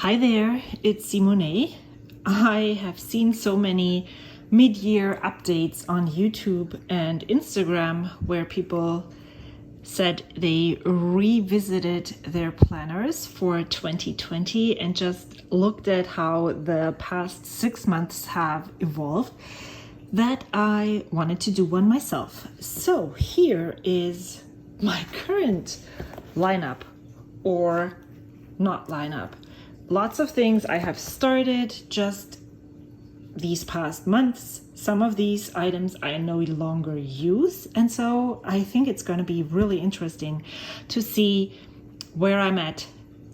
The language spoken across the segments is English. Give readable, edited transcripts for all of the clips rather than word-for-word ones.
Hi there, it's Simone. I have seen so many mid-year updates on YouTube and Instagram where people said they revisited their planners for 2020 and just looked at how the past 6 months have evolved, that I wanted to do one myself. So here is my current lineup, or not lineup. Lots of things I have started just these past months. Some of these items I no longer use, and so I think it's going to be really interesting to see where I'm at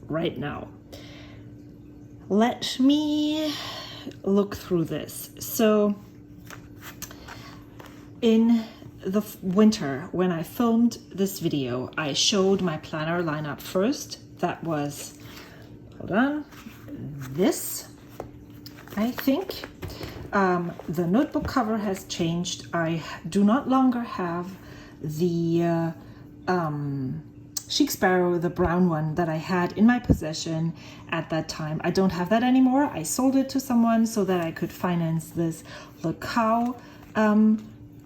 right now. Let me look through this. So in the winter, when I filmed this video, I showed my planner lineup first. That was, hold on, this, I think. The notebook cover has changed. I do not longer have the Chic Sparrow, the brown one that I had in my possession at that time. I don't have that anymore. I sold it to someone so that I could finance this Le Cow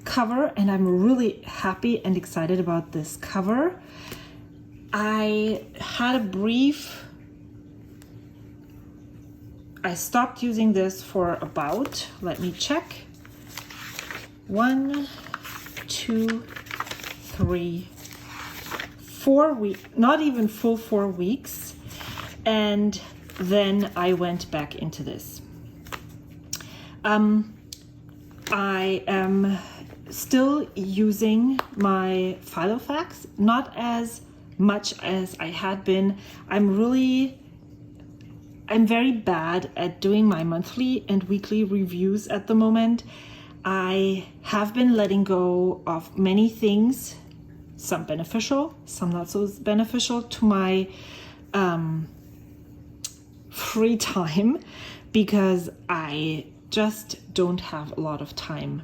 cover, and I'm really happy and excited about this cover. I stopped using this for about, let me check, 1, 2, 3, 4 weeks, not even full 4 weeks. And then I went back into this. I am still using my Filofax, not as much as I had been. I'm very bad at doing my monthly and weekly reviews at the moment. I have been letting go of many things, some beneficial, some not so beneficial, to my free time, because I just don't have a lot of time.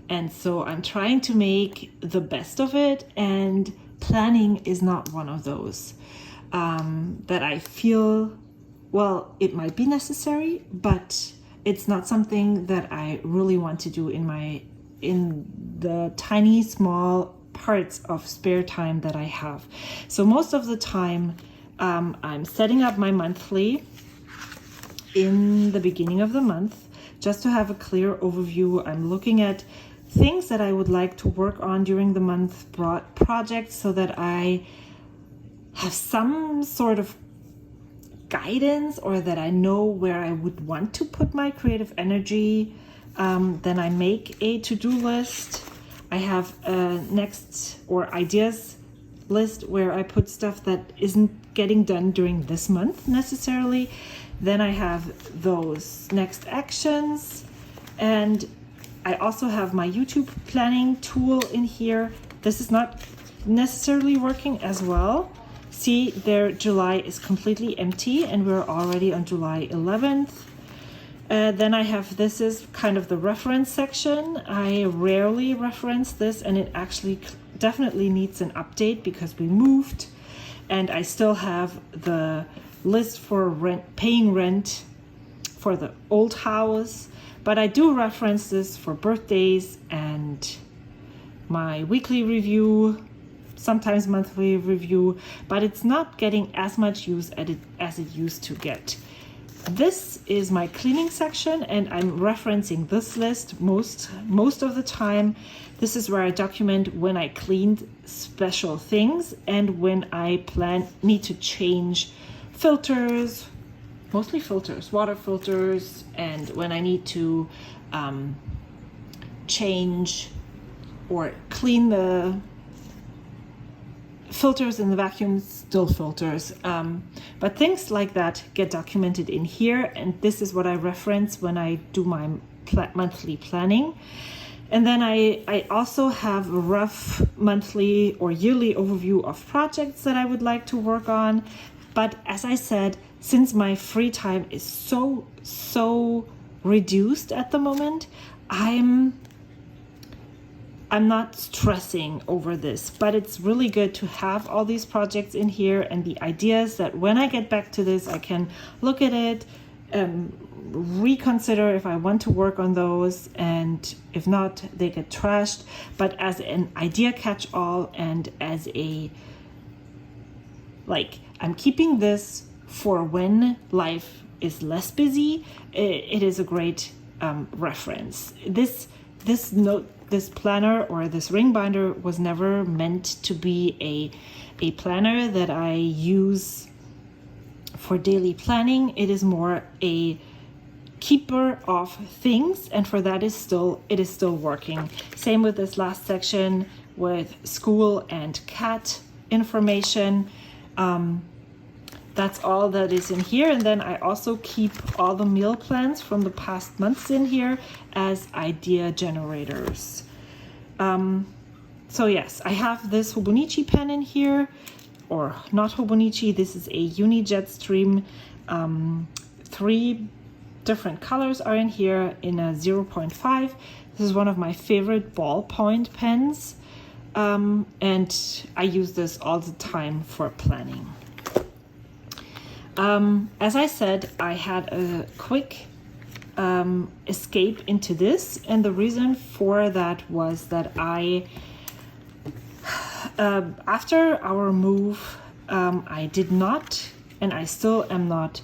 And so I'm trying to make the best of it, and planning is not one of those that I feel, well, it might be necessary, but it's not something that I really want to do in the tiny, small parts of spare time that I have. So most of the time, I'm setting up my monthly in the beginning of the month, just to have a clear overview. I'm looking at things that I would like to work on during the month, projects, so that I have some sort of guidance, or that I know where I would want to put my creative energy. Then I make a to-do list. I have a next or ideas list where I put stuff that isn't getting done during this month necessarily. Then I have those next actions, and I also have my YouTube planning tool in here. This is not necessarily working as well. See, there, July is completely empty, and we're already on July 11th. Then I have, this is kind of the reference section. I rarely reference this, and it actually definitely needs an update because we moved, and I still have the list for paying rent for the old house. But I do reference this for birthdays and my weekly review, sometimes monthly review, but it's not getting as much use as it used to get. This is my cleaning section, and I'm referencing this list most of the time. This is where I document when I cleaned special things and when I need to change filters, mostly filters, water filters, and when I need to change or clean the filters in the vacuum, still filters. But things like that get documented in here, and this is what I reference when I do my monthly planning. And then I also have a rough monthly or yearly overview of projects that I would like to work on. But as I said, since my free time is so reduced at the moment, I'm I'm not stressing over this, but it's really good to have all these projects in here and the ideas that when I get back to this, I can look at it, reconsider if I want to work on those, and if not, they get trashed. But as an idea catch-all and as a, like, I'm keeping this for when life is less busy, it is a great reference. This planner or this ring binder was never meant to be a planner that I use for daily planning. It is more a keeper of things, and for that it is still working. Same with this last section with school and cat information. That's all that is in here. And then I also keep all the meal plans from the past months in here as idea generators. So yes, I have this Hobonichi pen in here, or not Hobonichi, this is a Unijet Stream. 3 different colors are in here in a 0.5. This is one of my favorite ballpoint pens. And I use this all the time for planning. As I said, I had a quick escape into this, and the reason for that was that after our move, I did not, and I still am not,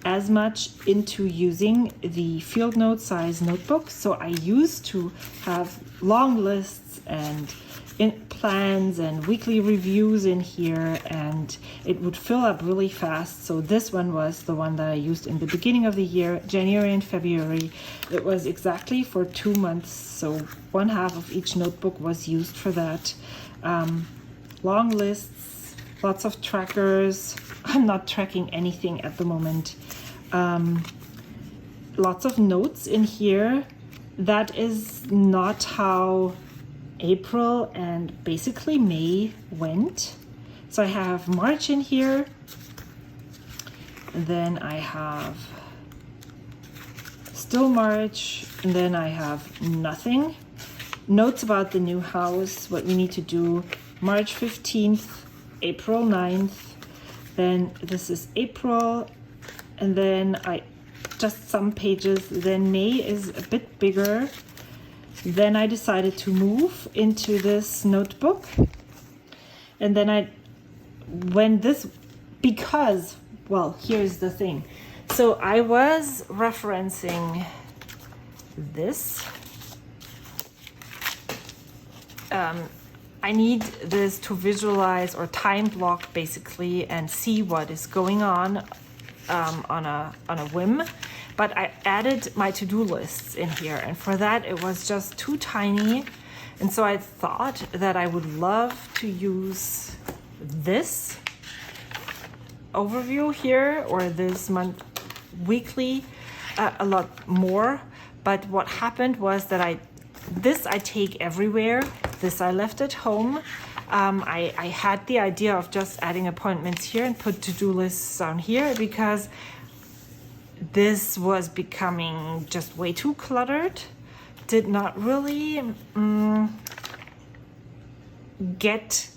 as much into using the field note size notebook. So I used to have long lists and plans and weekly reviews in here, and it would fill up really fast. So this one was the one that I used in the beginning of the year, January and February. It was exactly for 2 months, so 1/2 of each notebook was used for that. Long lists, lots of trackers. I'm not tracking anything at the moment. Lots of notes in here. That is not how April and basically May went. So I have March in here, and then I have still March, and then I have nothing. Notes about the new house, what we need to do, March 15th, April 9th, then this is April, and then just some pages, then May is a bit bigger. Then I decided to move into this notebook. And then because, well, here's the thing. So I was referencing this. I need this to visualize or time block basically and see what is going on a whim. But I added my to-do lists in here, and for that it was just too tiny. And so I thought that I would love to use this overview here, or this month weekly, a lot more. But what happened was that I take everywhere. This I left at home. I had the idea of just adding appointments here and put to-do lists down here, because this was becoming just way too cluttered. Did not really get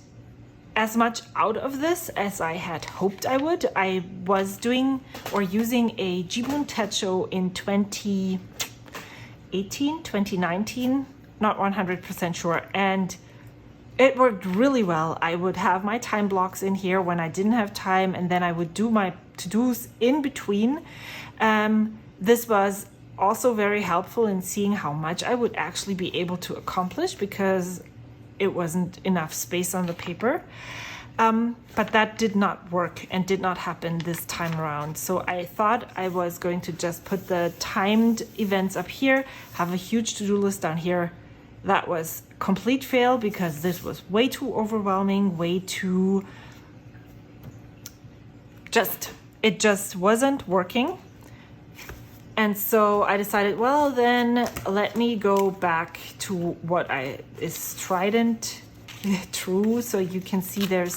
as much out of this as I had hoped I would. I was doing or using a Jibun Techo in 2018, 2019, not 100% sure, and it worked really well. I would have my time blocks in here when I didn't have time, and then I would do my to-dos in between. This was also very helpful in seeing how much I would actually be able to accomplish, because it wasn't enough space on the paper. But that did not work and did not happen this time around. So I thought I was going to just put the timed events up here, have a huge to-do list down here. That was a complete fail, because this was way too overwhelming, way too it just wasn't working. And so I decided, well, then let me go back to what is trident true. So you can see there's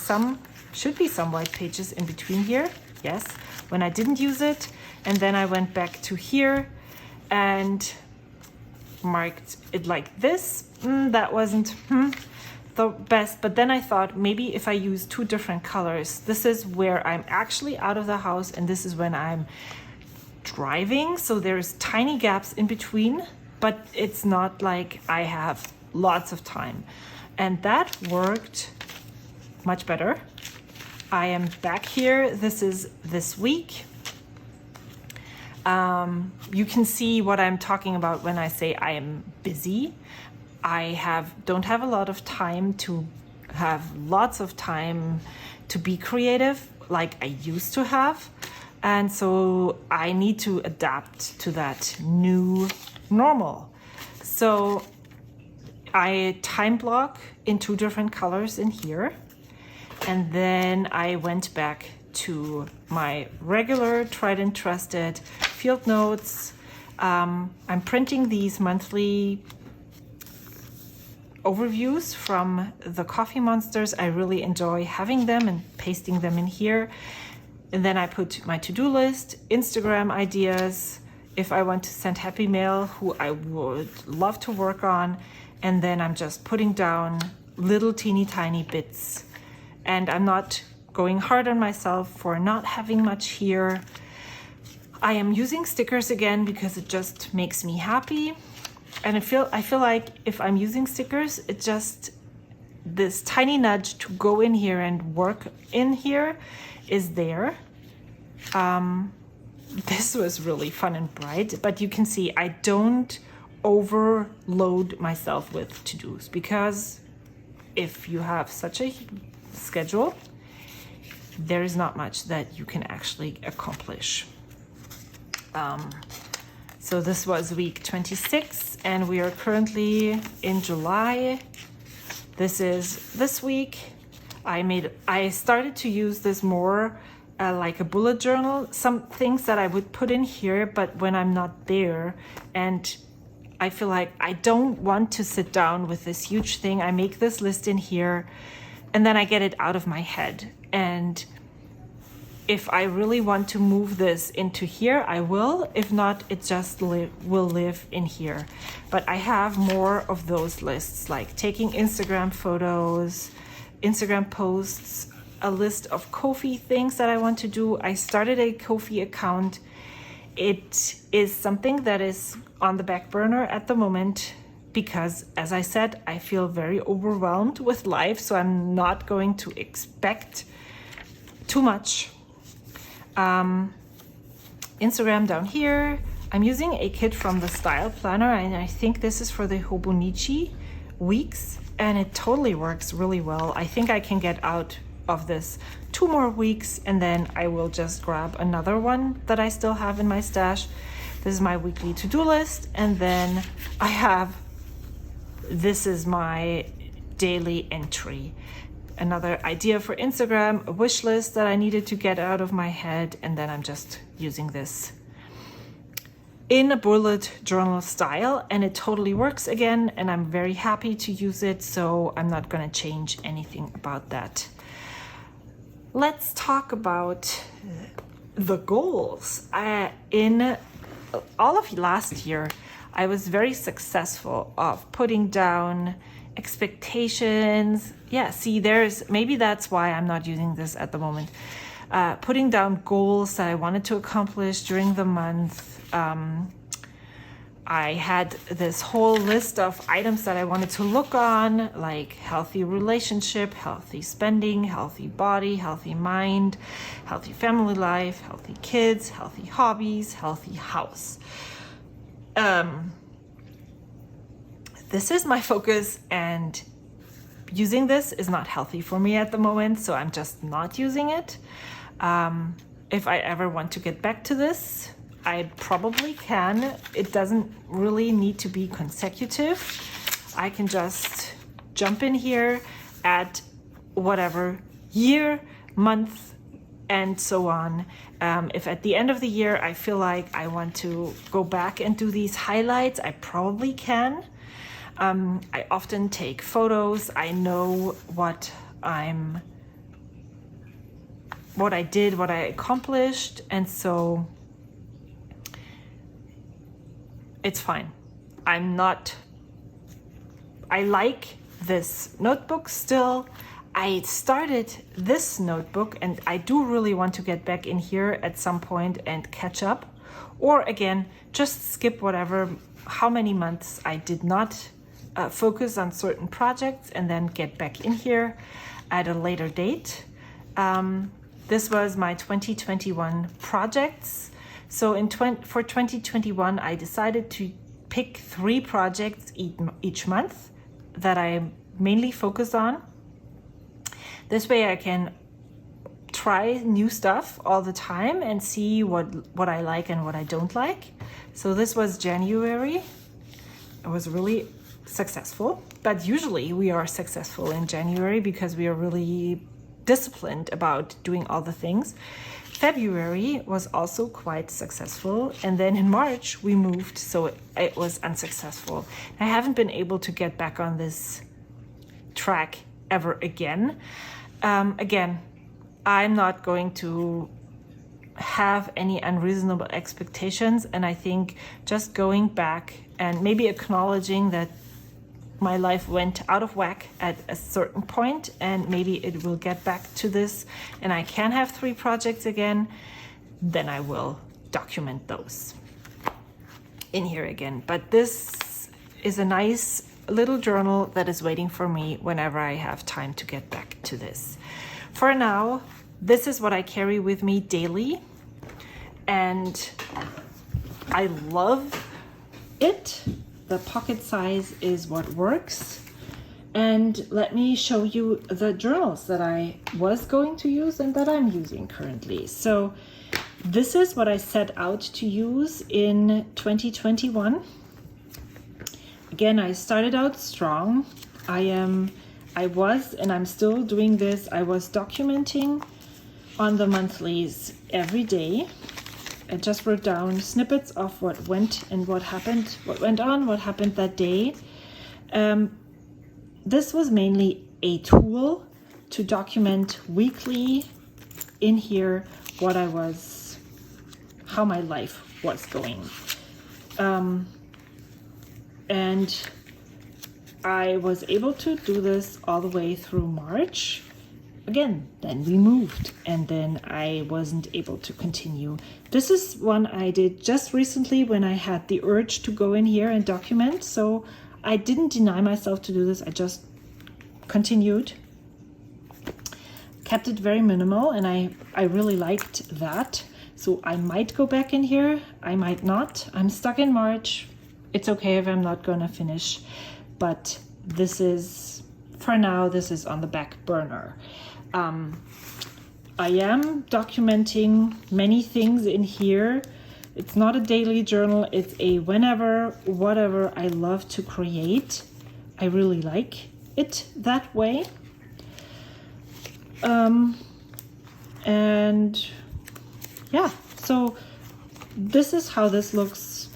should be some white pages in between here. Yes, when I didn't use it. And then I went back to here and marked it like this. that wasn't the best. But then I thought maybe if I use two different colors, this is where I'm actually out of the house and this is when I'm driving. So there's tiny gaps in between, but it's not like I have lots of time. And that worked much better. I am back here. This is this week. You can see what I'm talking about when I say I am busy. I don't have a lot of time to have lots of time to be creative like I used to have. And so I need to adapt to that new normal. So I time block in two different colors in here. And then I went back to my regular tried and trusted field notes. I'm printing these monthly overviews from the Coffee Monsters. I really enjoy having them and pasting them in here. And then I put my to-do list, Instagram ideas, if I want to send Happy Mail, who I would love to work on. And then I'm just putting down little teeny tiny bits. And I'm not going hard on myself for not having much here. I am using stickers again because it just makes me happy. And I feel like if I'm using stickers, it's just this tiny nudge to go in here and work in here is there. This was really fun and bright, but you can see I don't overload myself with to-dos, because if you have such a schedule, there is not much that you can actually accomplish. So this was week 26 and we are currently in July. This is this week. I started to use this more like a bullet journal. Some things that I would put in here, but when I'm not there and I feel like I don't want to sit down with this huge thing, I make this list in here and then I get it out of my head. And if I really want to move this into here, I will. If not, it just will live in here. But I have more of those lists, like taking Instagram photos, Instagram posts, a list of Ko-fi things that I want to do. I started a Ko-fi account. It is something that is on the back burner at the moment because, as I said, I feel very overwhelmed with life, so I'm not going to expect too much. Instagram down here. I'm using a kit from the Style Planner, and I think this is for the Hobonichi weeks, and it totally works really well. I think I can get out of this 2 more weeks, and then I will just grab another one that I still have in my stash. This is my weekly to-do list, and then this is my daily entry. Another idea for Instagram, a wish list that I needed to get out of my head, and then I'm just using this in a bullet journal style, and it totally works again, and I'm very happy to use it, so I'm not going to change anything about that. Let's talk about the goals. In all of last year, I was very successful of putting down expectations. Yeah, see, maybe that's why I'm not using this at the moment. Putting down goals that I wanted to accomplish during the month. I had this whole list of items that I wanted to look on, like healthy relationship, healthy spending, healthy body, healthy mind, healthy family life, healthy kids, healthy hobbies, healthy house. This is my focus, and using this is not healthy for me at the moment, so I'm just not using it. If I ever want to get back to this, I probably can. It doesn't really need to be consecutive. I can just jump in here, add whatever year, month, and so on. If at the end of the year I feel like I want to go back and do these highlights, I probably can. I often take photos. I know what I did, what I accomplished, and so it's fine. I'm not I like this notebook still. I started this notebook and I do really want to get back in here at some point and catch up. Or again, just skip whatever, how many months I did not focus on certain projects and then get back in here at a later date. This was my 2021 projects. So for 2021, I decided to pick 3 projects each month that I mainly focus on. This way I can try new stuff all the time and see what I like and what I don't like. So this was January. It was really successful, but usually we are successful in January because we are really disciplined about doing all the things. February was also quite successful, and then in March we moved, so it was unsuccessful. I haven't been able to get back on this track ever again. Again, I'm not going to have any unreasonable expectations, and I think just going back and maybe acknowledging that my life went out of whack at a certain point, and maybe it will get back to this and I can have 3 projects again, then I will document those in here again. But this is a nice little journal that is waiting for me whenever I have time to get back to this. For now, this is what I carry with me daily, and I love it. The pocket size is what works. And let me show you the journals that I was going to use and that I'm using currently. So this is what I set out to use in 2021. Again, I started out strong. I was, and I'm still doing this, I was documenting on the monthlies every day. I just wrote down snippets of what went and what happened, what went on, what happened that day. This was mainly a tool to document weekly in here what I was, how my life was going. And I was able to do this all the way through March. Again, then we moved, and then I wasn't able to continue. This is one I did just recently when I had the urge to go in here and document. So I didn't deny myself to do this. I just continued. Kept it very minimal, and I really liked that. So I might go back in here. I might not. I'm stuck in March. It's okay if I'm not gonna finish, but this is, for now, this is on the back burner. I am documenting many things in here. It's not a daily journal, it's a whenever, whatever I love to create. I really like it that way. And yeah, so this is how this looks.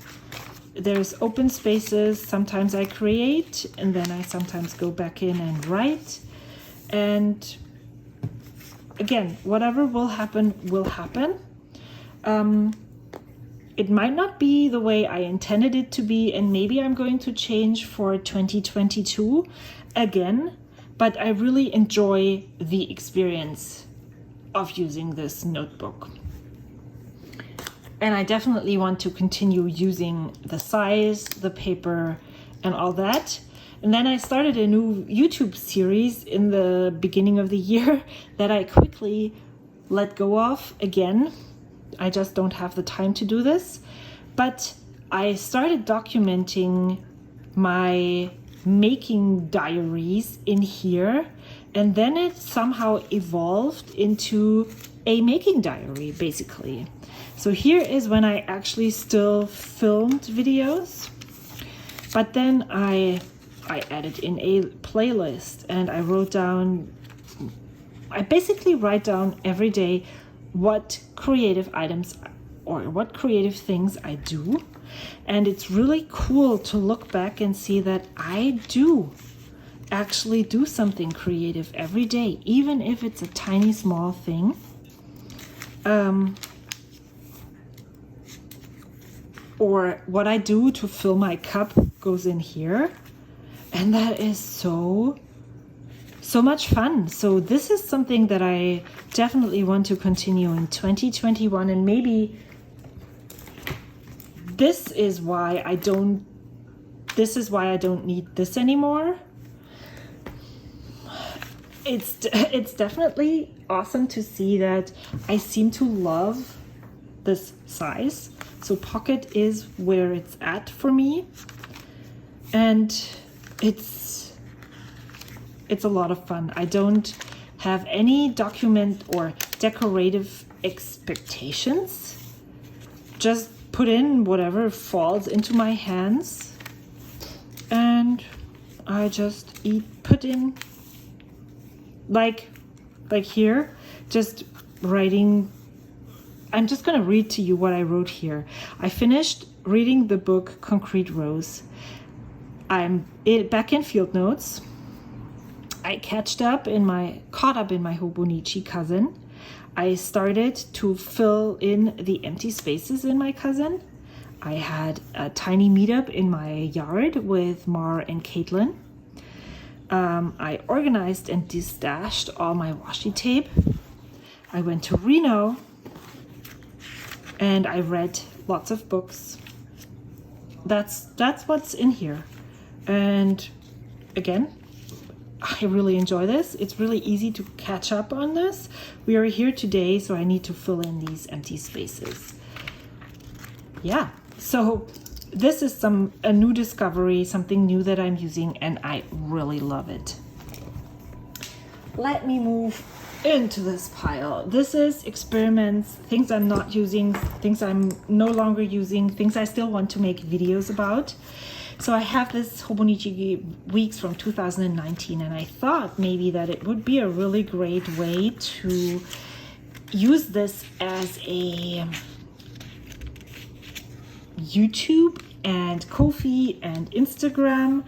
There's open spaces. Sometimes I create, and then I sometimes go back in and write. And again, whatever will happen, will happen. It might not be the way I intended it to be, and maybe I'm going to change for 2022 again, but I really enjoy the experience of using this notebook. And I definitely want to continue using the size, the paper, and all that. And then I started a new YouTube series in the beginning of the year that I quickly let go of again. I just don't have the time to do this. But I started documenting my making diaries in here, and then it somehow evolved into a making diary, basically. So here is when I actually still filmed videos, but then I added in a playlist, and I wrote down, I basically write down every day what creative items or what creative things I do. And it's really cool to look back and see that I do actually do something creative every day, even if it's a tiny small thing. Or what I do to fill my cup goes in here. And that is so much fun. So this is something that I definitely want to continue in 2021, and maybe this is why I don't need this anymore. It's definitely awesome to see that I seem to love this size. So pocket is where it's at for me, and it's a lot of fun. I don't have any document or decorative expectations. Just put in whatever falls into my hands, and I just put in like here, just writing. I'm just gonna read to you what I wrote here. I finished reading the book Concrete Rose. I'm back in field notes. I caught up in my Hobonichi cousin. I started to fill in the empty spaces in my cousin. I had a tiny meetup in my yard with Mar and Caitlin. I organized and destashed all my washi tape. I went to Reno and I read lots of books. That's what's in here. And again, I really enjoy this. It's really easy to catch up on this. We are here today, so I need to fill in these empty spaces. Yeah, so this is a new discovery, something new that I'm using, and I really love it. Let me move into this pile. This is experiments, things I'm not using, things I'm no longer using, things I still want to make videos about. So I have this Hobonichi Weeks from 2019, and I thought maybe that it would be a really great way to use this as a YouTube and Ko-fi and Instagram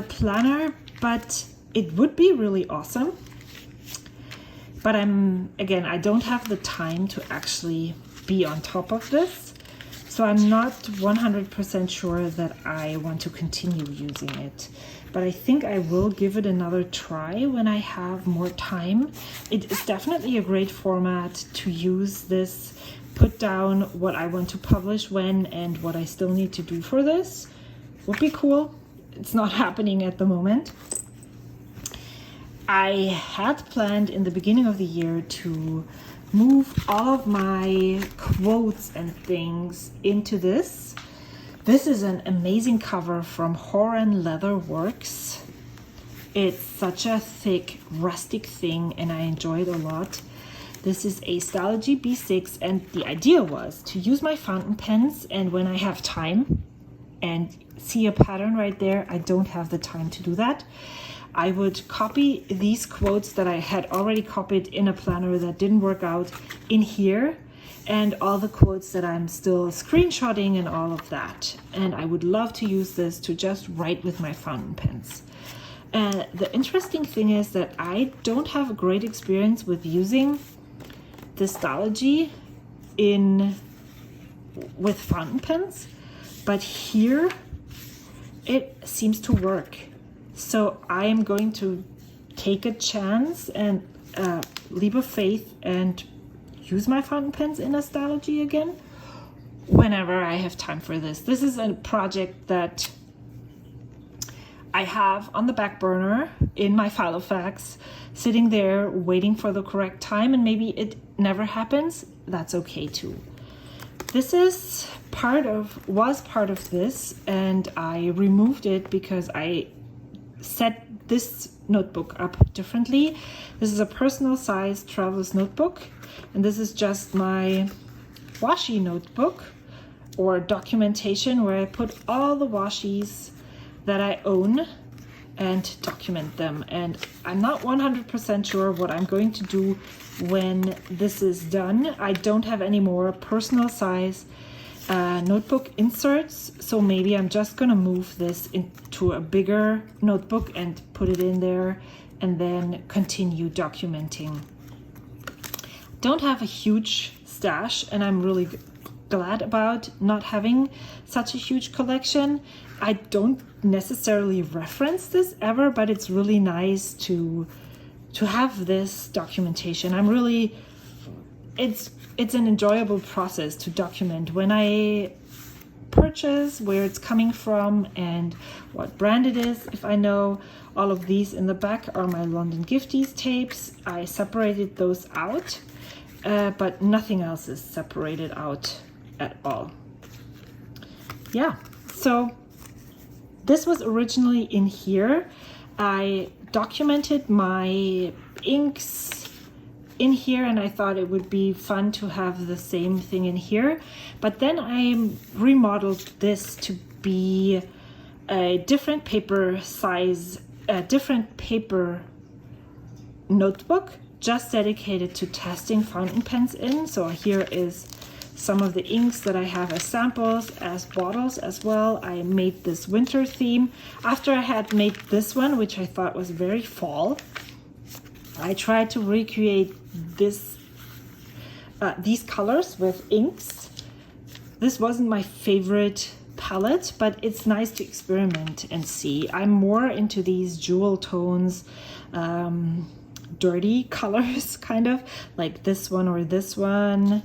planner, but it would be really awesome. But I don't have the time to actually be on top of this. So I'm not 100% sure that I want to continue using it, but I think I will give it another try when I have more time. It is definitely a great format to use this, put down what I want to publish when and what I still need to do for this. Would be cool. It's not happening at the moment. I had planned in the beginning of the year to move all of my quotes and things into this. This is an amazing cover from Horan Leather Works. It's such a thick, rustic thing, and I enjoy it a lot. This is a Stylogy B6, and the idea was to use my fountain pens, and when I have time and see a pattern right there, I don't have the time to do that. I would copy these quotes that I had already copied in a planner that didn't work out in here, and all the quotes that I'm still screenshotting and all of that. And I would love to use this to just write with my fountain pens. The interesting thing is that I don't have a great experience with using the Stylogy with fountain pens, but here it seems to work. So I am going to take a chance and leap of faith and use my fountain pens in a Stylogy again whenever I have time for this. This is a project that I have on the back burner in my Filofax, sitting there waiting for the correct time, and maybe it never happens. That's okay too. This was part of this, and I removed it because I set this notebook up differently. This is a personal size traveler's notebook, and this is just my washi notebook or documentation where I put all the washis that I own and document them. And I'm not 100% sure what I'm going to do when this is done. I don't have any more personal size notebook inserts, so maybe I'm just gonna move this into a bigger notebook and put it in there and then continue documenting. Don't have a huge stash, and I'm really glad about not having such a huge collection. I don't necessarily reference this ever, but it's really nice to have this documentation. It's an enjoyable process to document when I purchase, where it's coming from and what brand it is, if I know. All of these in the back are my London Gifties tapes. I separated those out, but nothing else is separated out at all. Yeah, so this was originally in here. I documented my inks in here, and I thought it would be fun to have the same thing in here. But then I remodeled this to be a different paper size, a different paper notebook just dedicated to testing fountain pens in. So here is some of the inks that I have as samples, as bottles as well. I made this winter theme. After I had made this one, which I thought was very fall, I tried to recreate these colors with inks. This wasn't my favorite palette, but it's nice to experiment and see. I'm more into these jewel tones, dirty colors, kind of like this one or this one.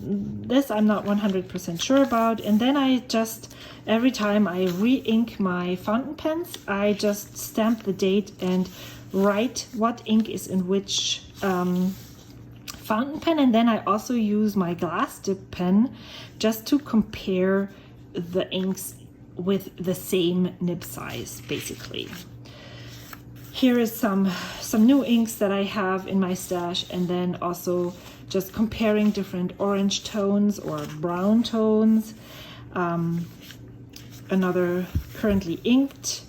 This I'm not 100% sure about. And then I just, every time I re-ink my fountain pens, I just stamp the date and write what ink is in which fountain pen. And then I also use my glass dip pen just to compare the inks with the same nib size, basically. Here is some new inks that I have in my stash, and then also just comparing different orange tones or brown tones. Another currently inked.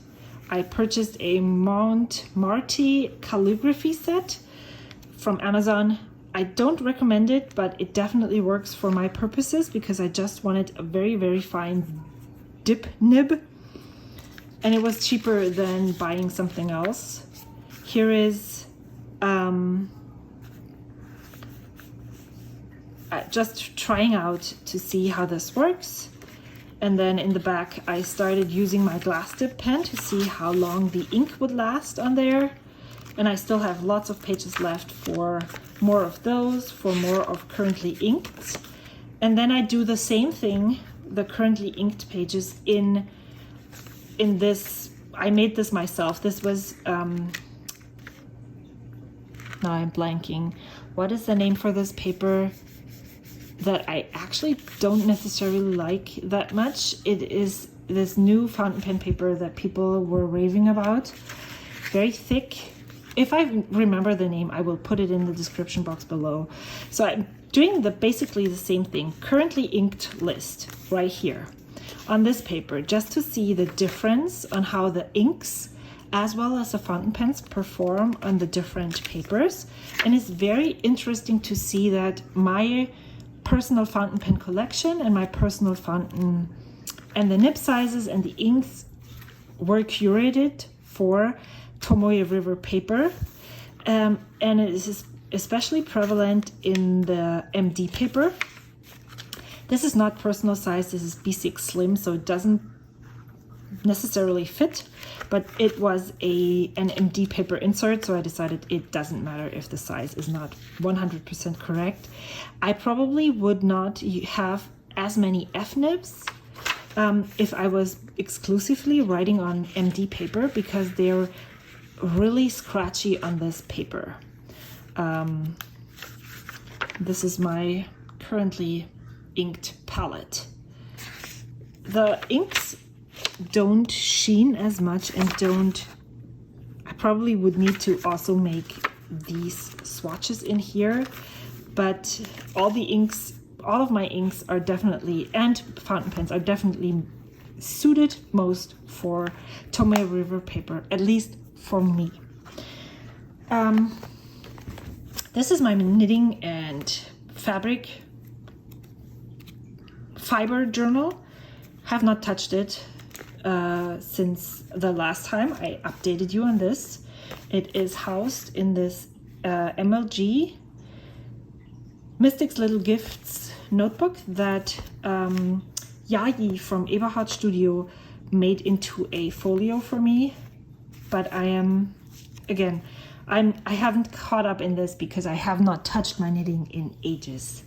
I purchased a Mont Marti calligraphy set from Amazon. I don't recommend it, but it definitely works for my purposes because I just wanted a very, very fine dip nib, and it was cheaper than buying something else. Here is just trying out to see how this works. And then in the back, I started using my glass dip pen to see how long the ink would last on there. And I still have lots of pages left for more of those, for more of currently inked. And then I do the same thing, the currently inked pages in this. I made this myself. This was, now I'm blanking. What is the name for this paper that I actually don't necessarily like that much? It is this new fountain pen paper that people were raving about. Very thick. If I remember the name, I will put it in the description box below. So I'm doing basically the same thing. Currently inked list right here on this paper, just to see the difference on how the inks as well as the fountain pens perform on the different papers. And it's very interesting to see that my personal fountain pen collection and my personal fountain and the nib sizes and the inks were curated for Tomoe River paper, and it is especially prevalent in the MD paper. This is not personal size, this is B6 slim, so it doesn't necessarily fit, but it was an MD paper insert, so I decided it doesn't matter if the size is not 100% correct. I probably would not have as many F nibs if I was exclusively writing on MD paper, because they're really scratchy on this paper. This is my currently inked palette. The inks don't sheen as much and I probably would need to also make these swatches in here, but all of my inks are definitely, and fountain pens are definitely suited most for Tomoe River paper, at least for me. This is my knitting and fabric fiber journal. Have not touched it since the last time I updated you on this. It is housed in this MLG Mystic's Little Gifts notebook that Yayi from Eberhard Studio made into a folio for me, but I am, again, I haven't caught up in this because I have not touched my knitting in ages.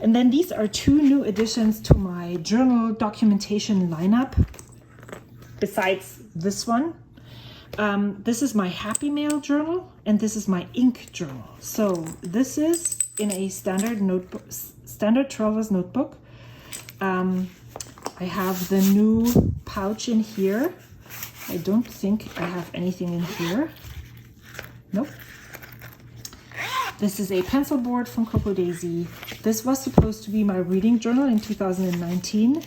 And then these are two new additions to my journal documentation lineup, besides this one. This is my Happy Mail journal, and this is my ink journal. So this is in a standard notebook, standard traveler's notebook. I have the new pouch in here. I don't think I have anything in here. Nope. This is a pencil board from Coco Daisy. This was supposed to be my reading journal in 2019.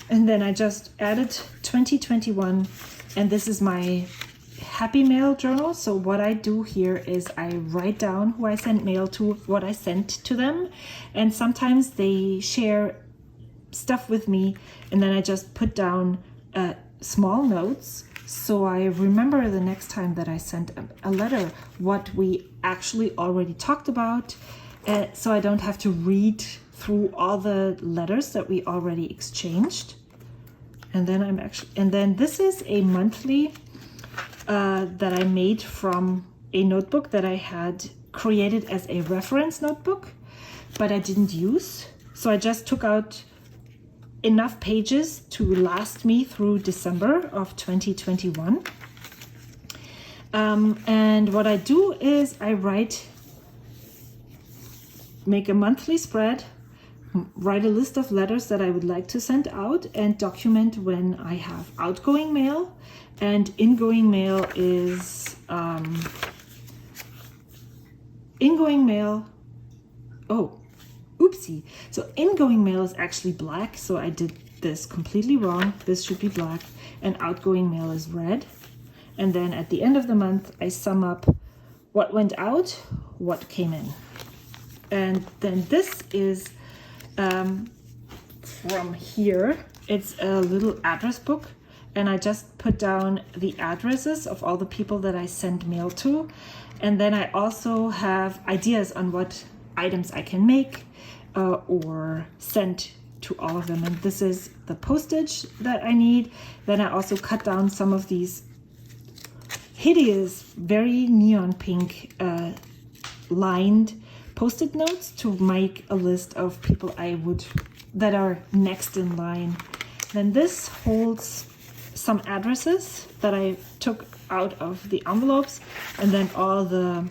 And then I just added 2021. And this is my Happy Mail journal. So what I do here is I write down who I sent mail to, what I sent to them. And sometimes they share stuff with me. And then I just put down small notes, so I remember the next time that I sent a letter what we actually already talked about, so I don't have to read through all the letters that we already exchanged. And then this is a monthly that I made from a notebook that I had created as a reference notebook, but I didn't use. So I just took out enough pages to last me through December of 2021. And what I do is I make a monthly spread, write a list of letters that I would like to send out, and document when I have outgoing mail. And ingoing mail is ingoing mail. Oh, oopsie. So ingoing mail is actually black, so I did this completely wrong. This should be black, and outgoing mail is red. And then at the end of the month, I sum up what went out, what came in. And then this is from here. It's a little address book, and I just put down the addresses of all the people that I send mail to. And then I also have ideas on what items I can make or send to all of them. And this is the postage that I need. Then I also cut down some of these hideous, very neon pink lined post-it notes to make a list of people that are next in line. Then this holds some addresses that I took out of the envelopes, and then all the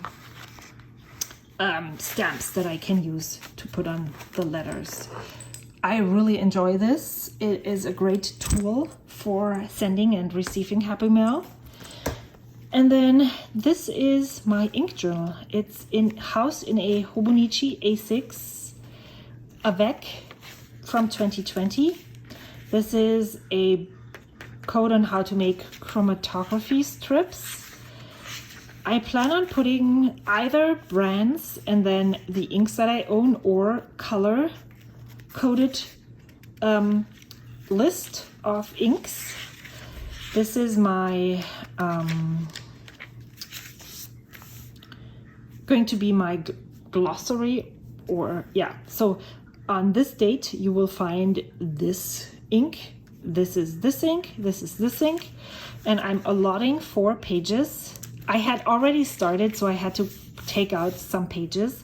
stamps that I can use to put on the letters. I really enjoy this. It is a great tool for sending and receiving Happy Mail. And then this is my ink journal. It's housed in a Hobonichi A6 Avec from 2020. This is a code on how to make chromatography strips. I plan on putting either brands and then the inks that I own, or color coded list of inks. This is my going to be my glossary, or yeah. So on this date you will find this ink. This is this ink. This is this ink, and I'm allotting 4 pages. I had already started, so I had to take out some pages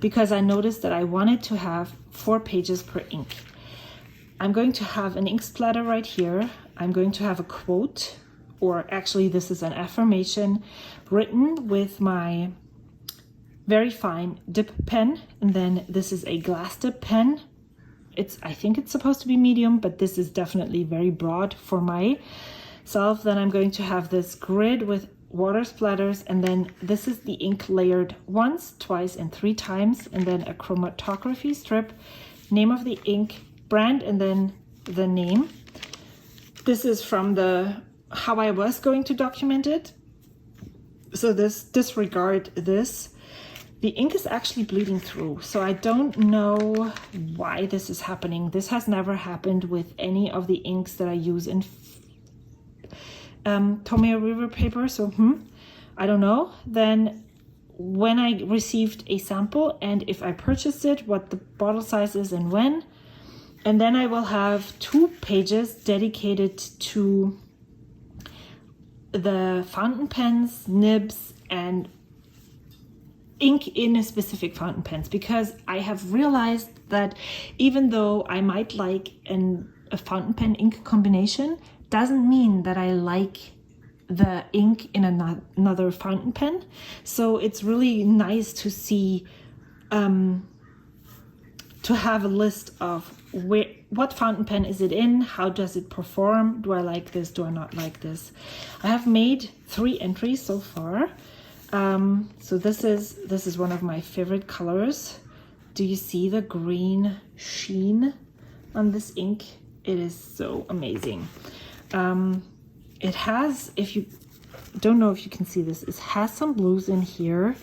because I noticed that I wanted to have 4 pages per ink. I'm going to have an ink splatter right here. I'm going to have a quote, or actually this is an affirmation written with my very fine dip pen. And then this is a glass dip pen. I think it's supposed to be medium, but this is definitely very broad for myself. Then I'm going to have this grid with water splatters, and then this is the ink layered once, twice, and 3 times, and then a chromatography strip, name of the ink, brand, and then the name. This is from how I was going to document it. So disregard this. The ink is actually bleeding through, so I don't know why this is happening. This has never happened with any of the inks that I use in Tomeo River paper, so I don't know. Then when I received a sample and if I purchased it, what the bottle size is and when. And then I will have 2 pages dedicated to the fountain pens, nibs, and ink in a specific fountain pens, because I have realized that even though I might like a fountain pen ink combination, doesn't mean that I like the ink in another fountain pen. So it's really nice to see, to have a list of what fountain pen is it in, how does it perform, do I like this, do I not like this. I have made 3 entries so far. So this is one of my favorite colors. Do you see the green sheen on this ink? It is so amazing. It has, if you don't know if you can see this, it has some blues in here.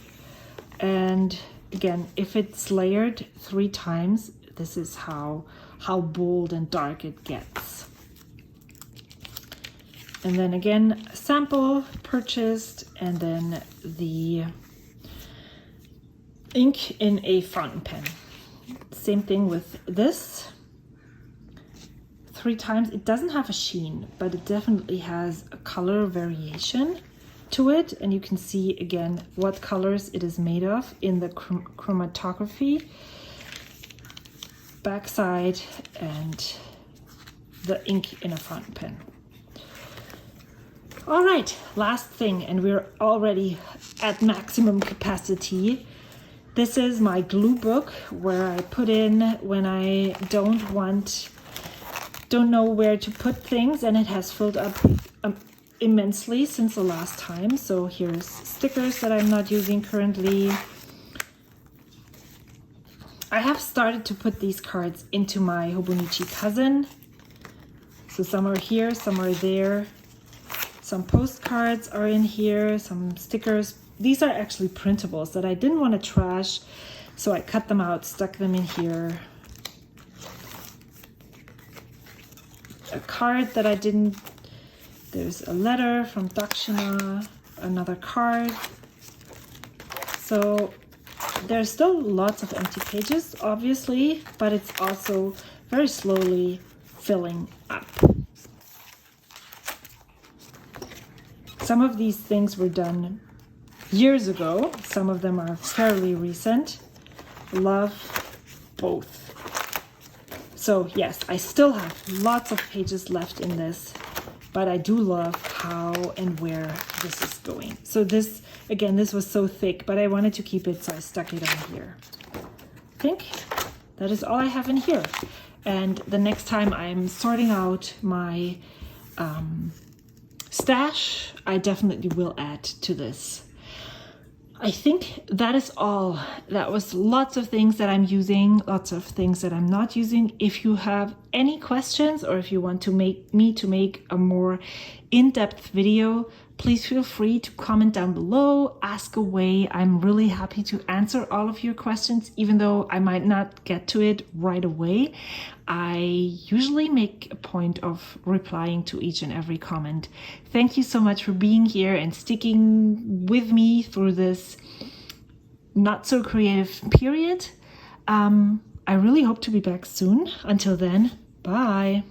And again, if it's layered 3 times, this is how bold and dark it gets. And then again, a sample purchased, and then the ink in a fountain pen. Same thing with this. 3 times. It doesn't have a sheen, but it definitely has a color variation to it. And you can see again what colors it is made of in the chromatography. Backside and the ink in a fountain pen. All right, last thing, and we're already at maximum capacity. This is my glue book where I put in when I don't know where to put things, and it has filled up immensely since the last time. So here's stickers that I'm not using currently. I have started to put these cards into my Hobonichi cousin. So some are here, some are there. Some postcards are in here, some stickers. These are actually printables that I didn't want to trash, so I cut them out, stuck them in here. A card that I didn't, there's a letter from Dakshina, another card. So there's still lots of empty pages, obviously, but it's also very slowly filling up. Some of these things were done years ago. Some of them are fairly recent. Love both. So yes, I still have lots of pages left in this, but I do love how and where this is going. So this, again, this was so thick, but I wanted to keep it, so I stuck it on here. I think that is all I have in here. And the next time I'm sorting out my stash, I definitely will add to this. I think that is all. That was lots of things that I'm using, lots of things that I'm not using. If you have any questions, or if you want to make a more in-depth video, please feel free to comment down below, ask away. I'm really happy to answer all of your questions, even though I might not get to it right away. I usually make a point of replying to each and every comment. Thank you so much for being here and sticking with me through this not so creative period. I really hope to be back soon. Until then, bye.